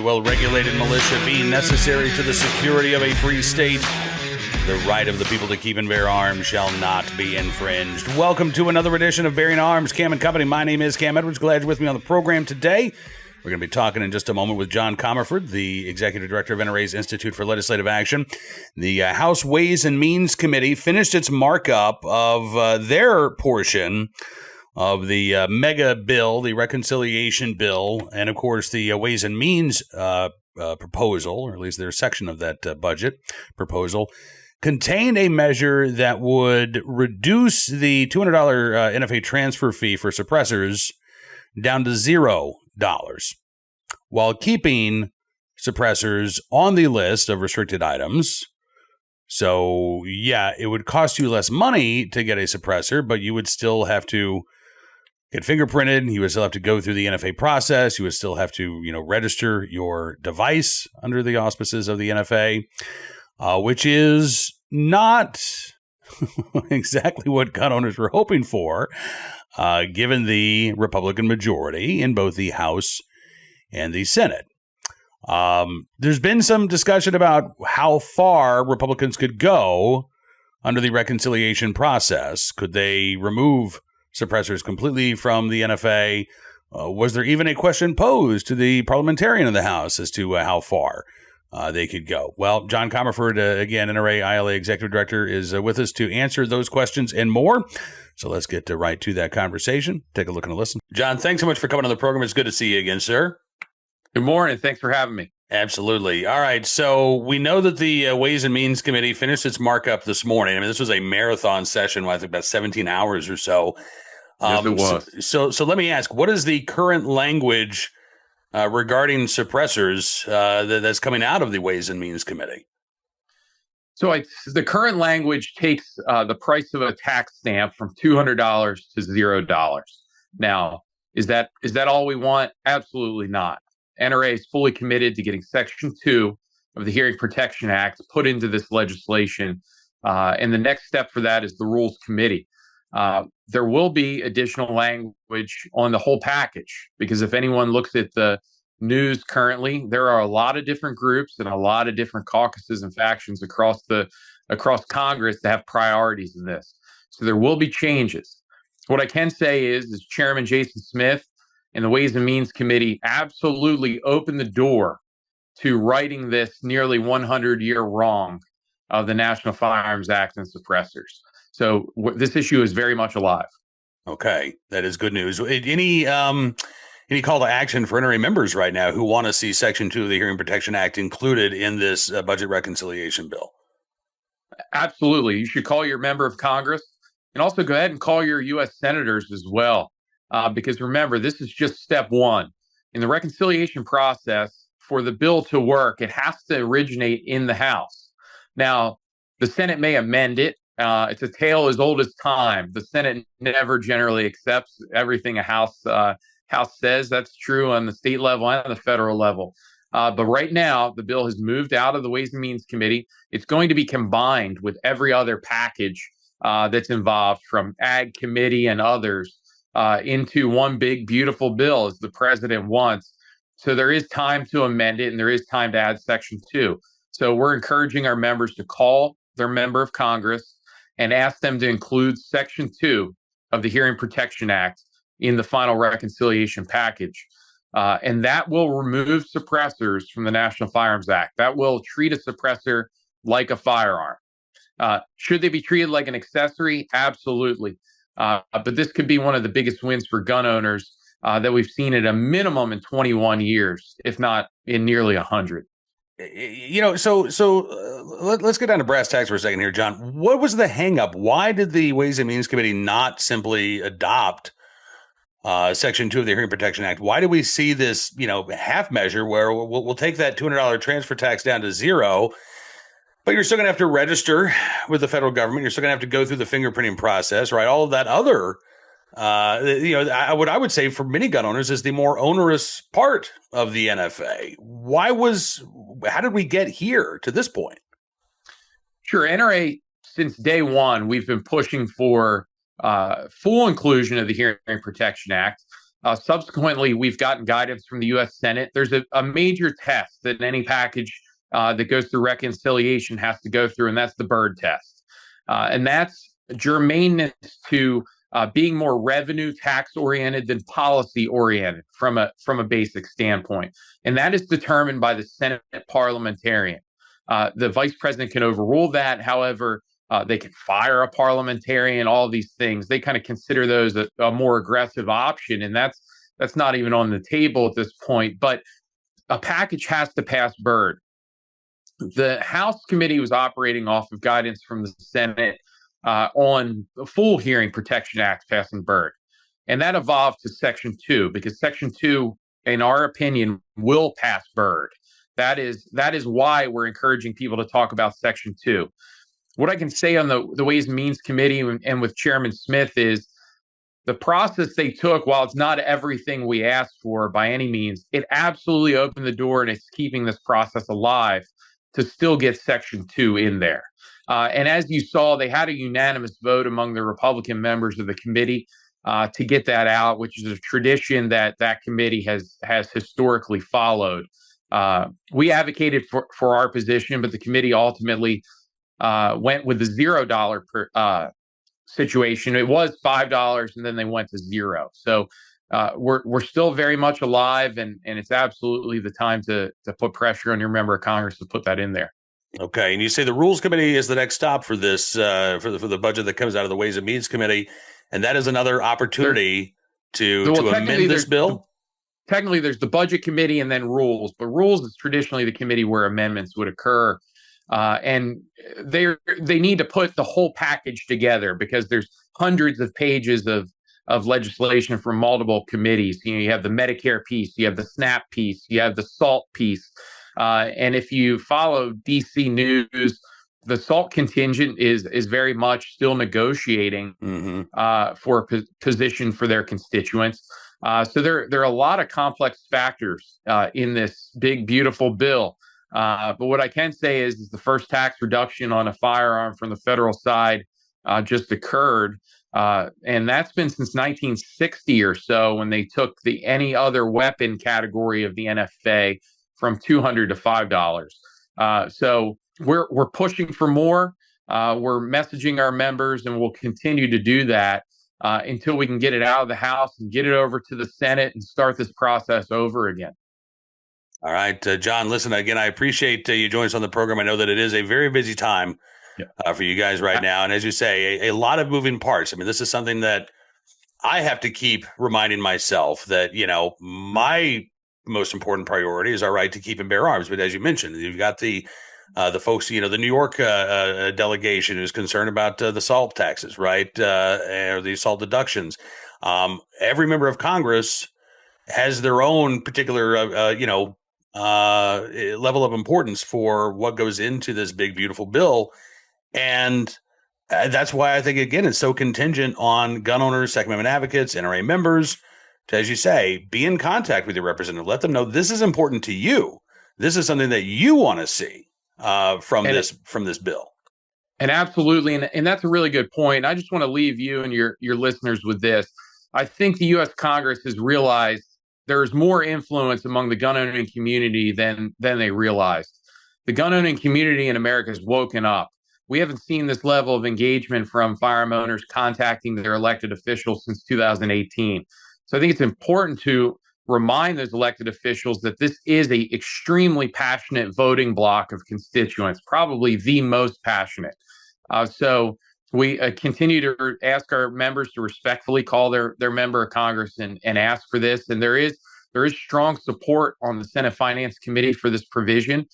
well-regulated militia being necessary to the security of a free state, the right of the people to keep and bear arms shall not be infringed. Welcome to another edition of Bearing Arms, Cam and Company. My name is Cam Edwards. Glad you're with me on the program today. We're going to be talking in just a moment with John Commerford, the Executive Director of NRA's Institute for Legislative Action. The House Ways and Means Committee finished its markup of their portion of the mega bill, the reconciliation bill, and, of course, the Ways and Means proposal, or at least their section of that budget proposal, contained a measure that would reduce the $200 NFA transfer fee for suppressors down to $0, while keeping suppressors on the list of restricted items. So, yeah, it would cost you less money to get a suppressor, but you would still have to get fingerprinted. You would still have to go through the NFA process. You would still have to, register your device under the auspices of the NFA, which is not exactly what gun owners were hoping for, given the Republican majority in both the House and the Senate. There's been some discussion about how far Republicans could go under the reconciliation process. Could they remove suppressors completely from the NFA? Was there even a question posed to the parliamentarian in the House as to how far they could go? Well, John Commerford, again, NRA-ILA Executive Director, is with us to answer those questions and more. So let's get right to that conversation. Take a look and a listen. John, thanks so much for coming on the program. It's good to see you again, sir. Good morning. Thanks for having me. Absolutely. All right. So we know that the Ways and Means Committee finished its markup this morning. I mean, this was a marathon session, I think about 17 hours or so. Yes, it was. So let me ask, what is the current language regarding suppressors that's coming out of the Ways and Means Committee? So the current language takes the price of a tax stamp from $200 to $0. Now, is that all we want? Absolutely not. NRA is fully committed to getting Section 2 of the Hearing Protection Act put into this legislation. And the next step for that is the Rules Committee. There will be additional language on the whole package, because if anyone looks at the news currently, there are a lot of different groups and a lot of different caucuses and factions across Congress that have priorities in this. So there will be changes. What I can say is Chairman Jason Smith and the Ways and Means Committee absolutely opened the door to righting this nearly 100-year wrong of the National Firearms Act and suppressors. So this issue is very much alive. Okay, that is good news. Any call to action for NRA members right now who want to see Section 2 of the Hearing Protection Act included in this budget reconciliation bill? Absolutely. You should call your member of Congress, and also go ahead and call your U.S. senators as well. Because remember, this is just step one. In the reconciliation process, for the bill to work, it has to originate in the House. Now, the Senate may amend it. It's a tale as old as time. The Senate never generally accepts everything a House says. That's true on the state level and the federal level. But right now, the bill has moved out of the Ways and Means Committee. It's going to be combined with every other package that's involved, from Ag Committee and others, into one big, beautiful bill, as the president wants. So there is time to amend it, and there is time to add Section 2. So we're encouraging our members to call their member of Congress and ask them to include Section 2 of the Hearing Protection Act in the final reconciliation package. And that will remove suppressors from the National Firearms Act. That will treat a suppressor like a firearm. Should they be treated like an accessory? Absolutely. But this could be one of the biggest wins for gun owners that we've seen at a minimum in 21 years, if not in nearly 100. Let's get down to brass tacks for a second here, John. What was the hangup? Why did the Ways and Means Committee not simply adopt Section 2 of the Hearing Protection Act? Why do we see this, half measure where we'll take that $200 transfer tax down to $0, but you're still going to have to register with the federal government. You're still going to have to go through the fingerprinting process, right? All of that other, what I would say for many gun owners is the more onerous part of the NFA. How did we get here to this point? Sure. NRA, since day one, we've been pushing for full inclusion of the Hearing Protection Act. Subsequently, we've gotten guidance from the U.S. Senate. There's a major test that any package that goes through reconciliation has to go through, and that's the Byrd test. And that's germaneness to being more revenue tax oriented than policy oriented from a basic standpoint. And that is determined by the Senate parliamentarian. The vice president can overrule that. However, they can fire a parliamentarian, all these things. They kind of consider those a more aggressive option. And that's not even on the table at this point. But a package has to pass Byrd. The House committee was operating off of guidance from the Senate on the full Hearing Protection Act passing Byrd. And that evolved to Section 2, because Section 2, in our opinion, will pass Byrd. That is why we're encouraging people to talk about Section 2. What I can say on the Ways and Means Committee and with Chairman Smith is the process they took, while it's not everything we asked for by any means, it absolutely opened the door, and it's keeping this process alive to still get Section 2 in there. And as you saw, they had a unanimous vote among the Republican members of the committee to get that out, which is a tradition that committee has historically followed. We advocated for our position, but the committee ultimately went with the $0 per situation. It was $5, and then they went to zero. So we're still very much alive, and it's absolutely the time to put pressure on your member of Congress to put that in there. Okay, and you say the Rules Committee is the next stop for this for the budget that comes out of the Ways and Means Committee, and that is another opportunity to amend this bill. Technically, there's the Budget Committee and then Rules, but Rules is traditionally the committee where amendments would occur. And they need to put the whole package together, because there's hundreds of pages of legislation from multiple committees. You have the Medicare piece, you have the SNAP piece, you have the SALT piece. And if you follow DC news, the SALT contingent is very much still negotiating for a position for their constituents. So there are a lot of complex factors in this big, beautiful bill. But what I can say is the first tax reduction on a firearm from the federal side just occurred. And that's been since 1960 or so, when they took the any other weapon category of the NFA from $200 to $5. So we're pushing for more. We're messaging our members, and we'll continue to do that until we can get it out of the House and get it over to the Senate and start this process over again. All right, John, listen, again, I appreciate you joining us on the program. I know that it is a very busy time for you guys right now. And as you say, a lot of moving parts. I mean, this is something that I have to keep reminding myself that, my most important priority is our right to keep and bear arms. But as you mentioned, you've got the folks, the New York delegation who's concerned about the SALT taxes, right? Or the SALT deductions. Every member of Congress has their own particular, level of importance for what goes into this big, beautiful bill. And that's why I think, again, it's so contingent on gun owners, Second Amendment advocates, NRA members, to, as you say, be in contact with your representative. Let them know this is important to you. This is something that you want to see from this bill. And absolutely. And that's a really good point. I just want to leave you and your listeners with this. I think the U.S. Congress has realized there's more influence among the gun owning community than they realized. The gun owning community in America has woken up. We haven't seen this level of engagement from firearm owners contacting their elected officials since 2018. So I think it's important to remind those elected officials that this is a extremely passionate voting bloc of constituents, probably the most passionate. So we continue to ask our members to respectfully call their member of Congress and ask for this. And there is strong support on the Senate Finance Committee for this provision.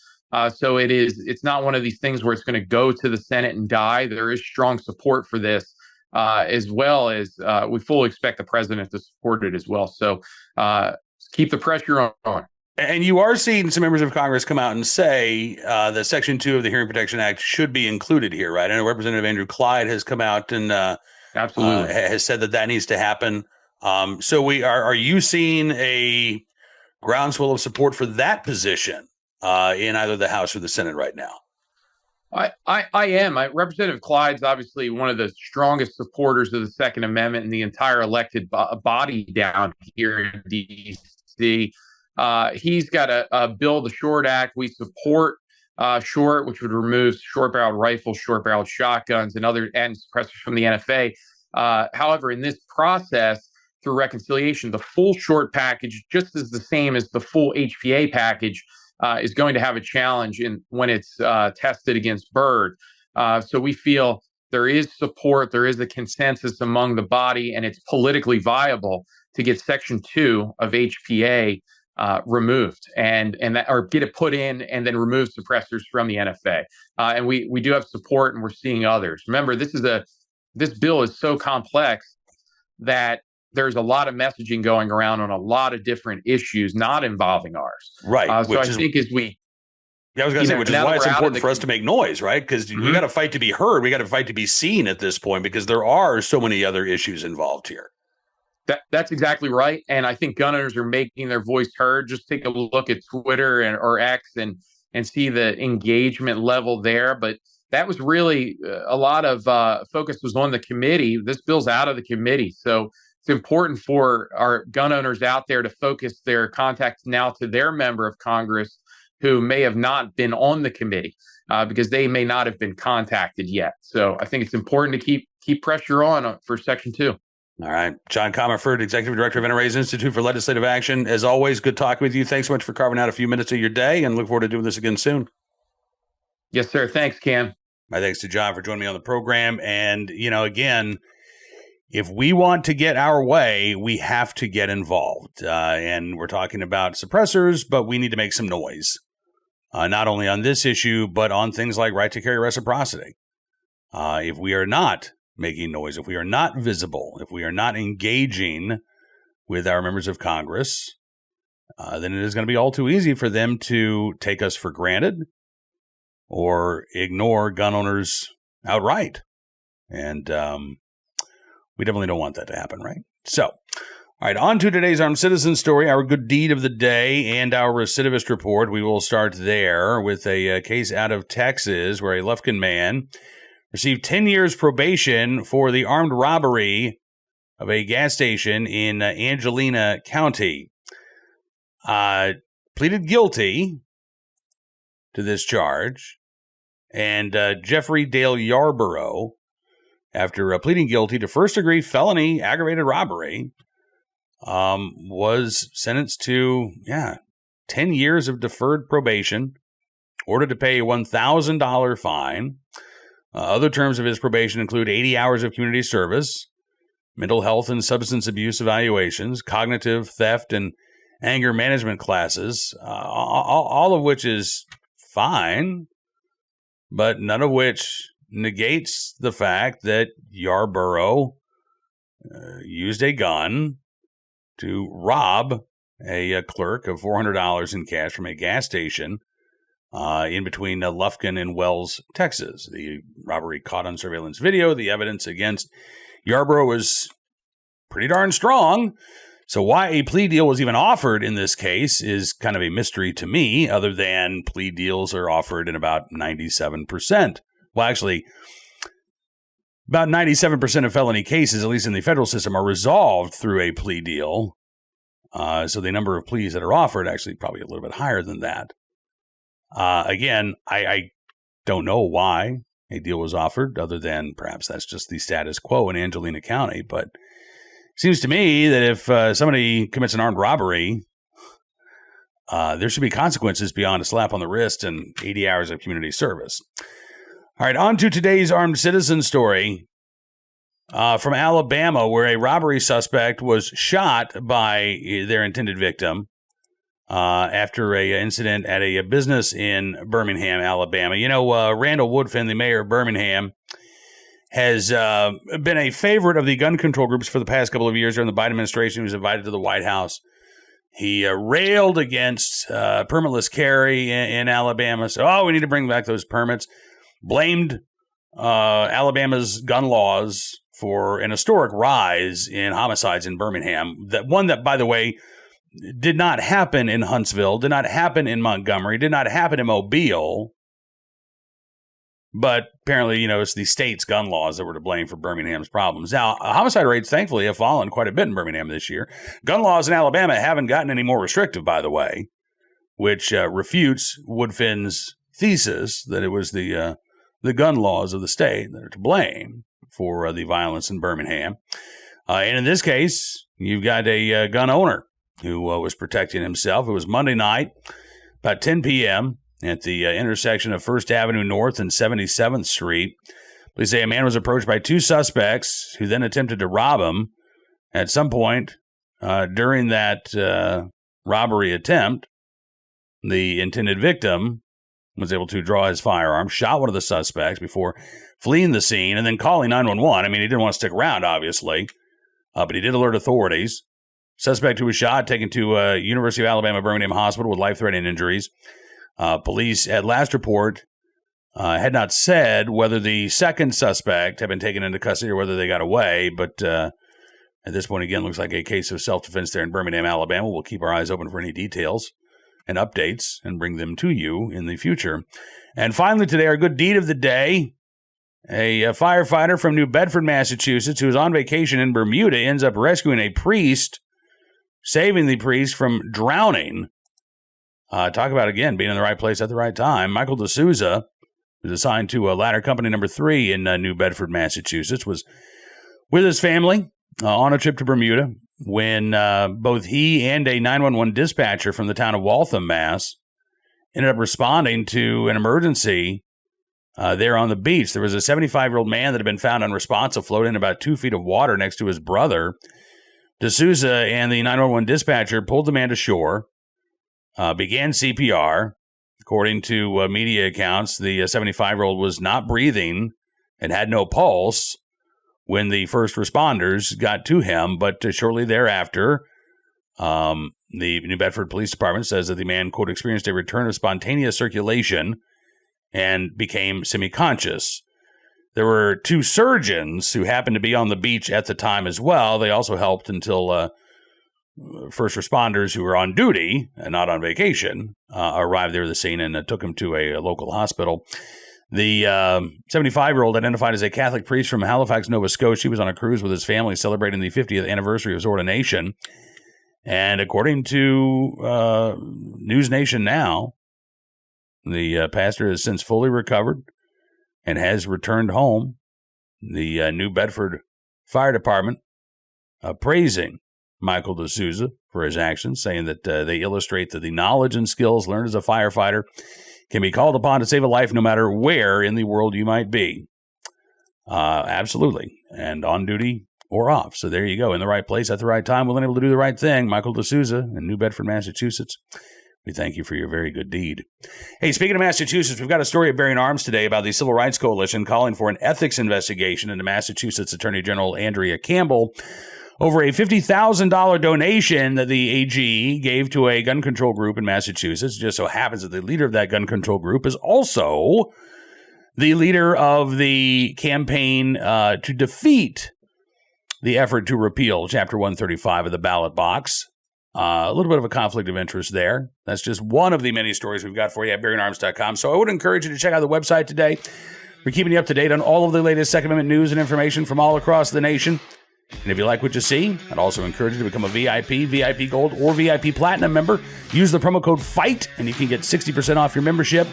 So it's not one of these things where it's going to go to the Senate and die. There is strong support for this, as well as we fully expect the president to support it as well. So keep the pressure on. And you are seeing some members of Congress come out and say that Section 2 of the Hearing Protection Act should be included here, right? I know Representative Andrew Clyde has come out and absolutely has said that needs to happen. So are you seeing a groundswell of support for that position in either the House or the Senate right now? I am. Representative Clyde's obviously one of the strongest supporters of the Second Amendment and the entire elected body down here in D.C. He's got a bill, the Short Act. We support Short, which would remove short-barreled rifles, short-barreled shotguns, and suppressors from the NFA. However, in this process, through reconciliation, the full Short package, just as the same as the full HPA package, is going to have a challenge when it's tested against Byrd. So we feel there is support, there is a consensus among the body, and it's politically viable to get Section 2 of HPA removed or get it put in and then remove suppressors from the NFA. And we do have support, and we're seeing others. Remember, this bill is so complex that there's a lot of messaging going around on a lot of different issues not involving ours. Right. So I think as we, I was going to say, which is why it's important for us to make noise, right? Because we got to fight to be heard. We got to fight to be seen at this point because there are so many other issues involved here. That's exactly right. And I think gun owners are making their voice heard. Just take a look at Twitter or X and see the engagement level there. But that was really a lot of focus was on the committee. This bill's out of the committee. So it's important for our gun owners out there to focus their contacts now to their member of Congress who may have not been on the committee because they may not have been contacted yet. So I think it's important to keep pressure on for Section 2. All right. John Commerford, Executive Director of NRA's Institute for Legislative Action. As always, good talking with you. Thanks so much for carving out a few minutes of your day, and look forward to doing this again soon. Yes, sir. Thanks, Cam. My thanks to John for joining me on the program. And, again, if we want to get our way, we have to get involved. And we're talking about suppressors, but we need to make some noise, not only on this issue, but on things like right to carry reciprocity. If we are not making noise, if we are not visible, if we are not engaging with our members of Congress, then it is going to be all too easy for them to take us for granted or ignore gun owners outright. And we definitely don't want that to happen, right? So, all right, on to today's Armed Citizen story, our good deed of the day and our recidivist report. We will start there with a case out of Texas where a Lufkin man received 10 years probation for the armed robbery of a gas station in Angelina County. Pleaded guilty to this charge. And Jeffrey Dale Yarborough, after pleading guilty to first-degree felony aggravated robbery, was sentenced to, 10 years of deferred probation, ordered to pay a $1,000 fine. Other terms of his probation include 80 hours of community service, mental health and substance abuse evaluations, cognitive theft and anger management classes, all of which is fine, but none of which negates the fact that Yarborough used a gun to rob a clerk of $400 in cash from a gas station in between Lufkin and Wells, Texas. The robbery caught on surveillance video. The evidence against Yarborough was pretty darn strong. So why a plea deal was even offered in this case is kind of a mystery to me, other than plea deals are offered in about 97%. Well, actually, about 97% of felony cases, at least in the federal system, are resolved through a plea deal. So the number of pleas that are offered actually probably a little bit higher than that. Again, I don't know why a deal was offered, other than perhaps that's just the status quo in Angelina County. But it seems to me that if somebody commits an armed robbery, there should be consequences beyond a slap on the wrist and 80 hours of community service. All right, on to today's armed citizen story from Alabama, where a robbery suspect was shot by their intended victim after an incident at a business in Birmingham, Alabama. Randall Woodfin, the mayor of Birmingham, has been a favorite of the gun control groups for the past couple of years during the Biden administration. He was invited to the White House. He railed against permitless carry in Alabama. So, we need to bring back those permits. Blamed Alabama's gun laws for an historic rise in homicides in Birmingham. That, by the way, did not happen in Huntsville, did not happen in Montgomery, did not happen in Mobile. But apparently, it's the state's gun laws that were to blame for Birmingham's problems. Now, homicide rates, thankfully, have fallen quite a bit in Birmingham this year. Gun laws in Alabama haven't gotten any more restrictive, by the way, which refutes Woodfin's thesis that it was the gun laws of the state that are to blame for the violence in Birmingham. And in this case, you've got a gun owner who was protecting himself. It was Monday night, about 10 p.m., at the intersection of 1st Avenue North and 77th Street. Police say a man was approached by two suspects who then attempted to rob him. At some point during that robbery attempt, the intended victim was able to draw his firearm, shot one of the suspects before fleeing the scene and then calling 911. I mean, he didn't want to stick around, obviously, but he did alert authorities. Suspect who was shot taken to University of Alabama Birmingham Hospital with life-threatening injuries. Police at last report had not said whether the second suspect had been taken into custody or whether they got away, but at this point, again, looks like a case of self-defense there in Birmingham, Alabama. We'll keep our eyes open for any details and updates and bring them to you in the future. And finally today, our good deed of the day, a firefighter from New Bedford, Massachusetts, who was on vacation in Bermuda, ends up rescuing a priest, saving the priest from drowning. Talk about, again, being in the right place at the right time. Michael D'Souza, who's assigned to Ladder Company number 3 in New Bedford, Massachusetts, was with his family on a trip to Bermuda when both he and a 911 dispatcher from the town of Waltham, Mass, ended up responding to an emergency there on the beach. There was a 75-year-old man that had been found unresponsive, floating in about 2 feet of water next to his brother. D'Souza and the 911 dispatcher pulled the man to shore, began CPR. According to media accounts, the 75-year-old was not breathing and had no pulse when the first responders got to him, but shortly thereafter, the New Bedford Police Department says that the man, quote, experienced a return of spontaneous circulation and became semi-conscious. There were two surgeons who happened to be on the beach at the time as well. They also helped until first responders who were on duty and not on vacation arrived there at the scene and took him to a local hospital. The 75-year-old, identified as a Catholic priest from Halifax, Nova Scotia, was on a cruise with his family celebrating the 50th anniversary of his ordination. And according to News Nation Now, the pastor has since fully recovered and has returned home. The New Bedford Fire Department praising Michael D'Souza for his actions, saying that they illustrate that the knowledge and skills learned as a firefighter can be called upon to save a life no matter where in the world you might be. Absolutely. And on duty or off. So there you go. In the right place at the right time, willing able to do the right thing. Michael D'Souza in New Bedford, Massachusetts. We thank you for your very good deed. Hey, speaking of Massachusetts, we've got a story at Bearing Arms today about the Civil Rights Coalition calling for an ethics investigation into Massachusetts Attorney General Andrea Campbell over a $50,000 donation that the AG gave to a gun control group in Massachusetts. It just so happens that the leader of that gun control group is also the leader of the campaign to defeat the effort to repeal Chapter 135 of the ballot box. A little bit of a conflict of interest there. That's just one of the many stories we've got for you at BearingArms.com. So I would encourage you to check out the website today. We're keeping you up to date on all of the latest Second Amendment news and information from all across the nation. And if you like what you see, I'd also encourage you to become a VIP, VIP Gold, or VIP Platinum member. Use the promo code FIGHT, and you can get 60% off your membership.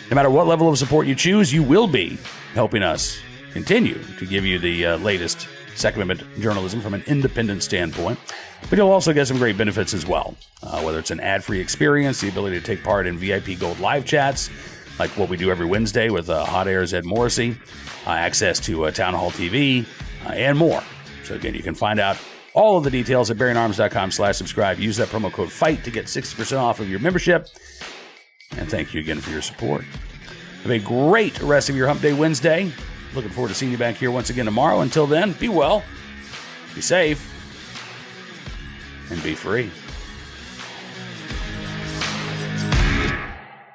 No matter what level of support you choose, you will be helping us continue to give you the latest Second Amendment journalism from an independent standpoint. But you'll also get some great benefits as well, whether it's an ad-free experience, the ability to take part in VIP Gold live chats, like what we do every Wednesday with Hot Air's Ed Morrissey, access to Town Hall TV, and more. So again, you can find out all of the details at BearingArms.com/subscribe. Use that promo code FIGHT to get 60% off of your membership. And thank you again for your support. Have a great rest of your Hump Day Wednesday. Looking forward to seeing you back here once again tomorrow. Until then, be well, be safe, and be free.